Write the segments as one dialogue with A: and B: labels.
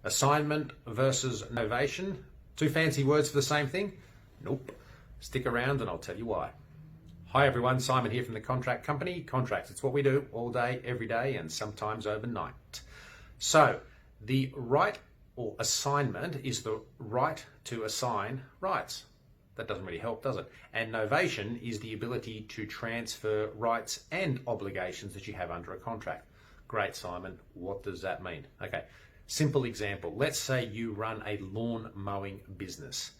A: Assignment versus novation. Two fancy words for the same thing? Nope. Stick around and I'll tell you why. Hi everyone, Simon here from the Contract Company. Contracts, it's what we do all day, every day, and sometimes overnight. So, the right or assignment is the right to assign rights. That doesn't really help, does it? And novation is the ability to transfer rights and obligations that you have under a contract. Great, Simon. What does that mean? Okay, simple example. Let's say you run a lawn mowing business.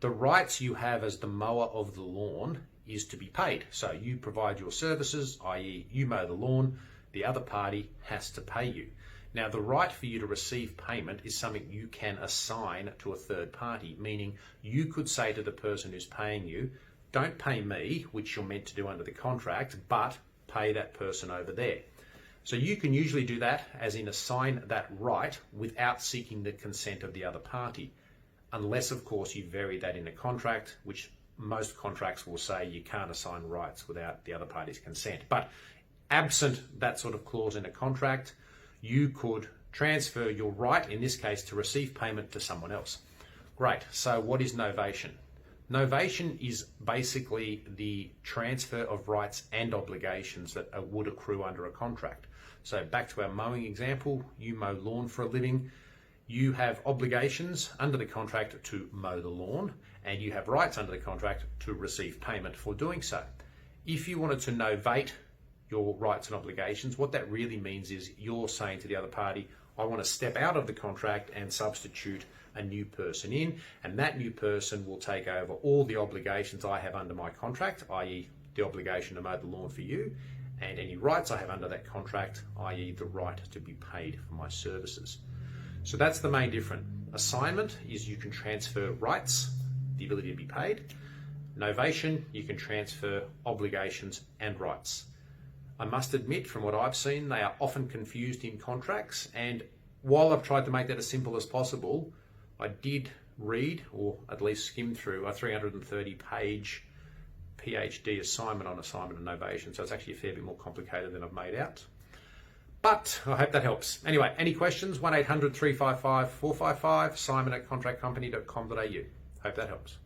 A: The rights you have as the mower of the lawn is to be paid. So you provide your services, i.e. you mow the lawn, the other party has to pay you. Now, the right for you to receive payment is something you can assign to a third party, meaning you could say to the person who's paying you, don't pay me, which you're meant to do under the contract, but pay that person over there. So you can usually do that, as in assign that right without seeking the consent of the other party, unless, of course, you vary that in a contract, which most contracts will say you can't assign rights without the other party's consent. But absent that sort of clause in a contract, you could transfer your right, in this case, to receive payment to someone else. Great. So what is novation? Novation is basically the transfer of rights and obligations that would accrue under a contract. So back to our mowing example, you mow lawn for a living. You have obligations under the contract to mow the lawn, and you have rights under the contract to receive payment for doing so. If you wanted to novate your rights and obligations, what that really means is you're saying to the other party, I want to step out of the contract and substitute a new person in, and that new person will take over all the obligations I have under my contract, i.e. the obligation to mow the lawn for you, and any rights I have under that contract, i.e. the right to be paid for my services. So that's the main difference. Assignment is you can transfer rights, the ability to be paid. Novation, you can transfer obligations and rights. I must admit, from what I've seen, they are often confused in contracts, and while I've tried to make that as simple as possible, I did read, or at least skim through, a 330-page PhD assignment on assignment and novation, so it's actually a fair bit more complicated than I've made out. But I hope that helps. Anyway, any questions? 1-800-355-455, simon@contractcompany.com.au. Hope that helps.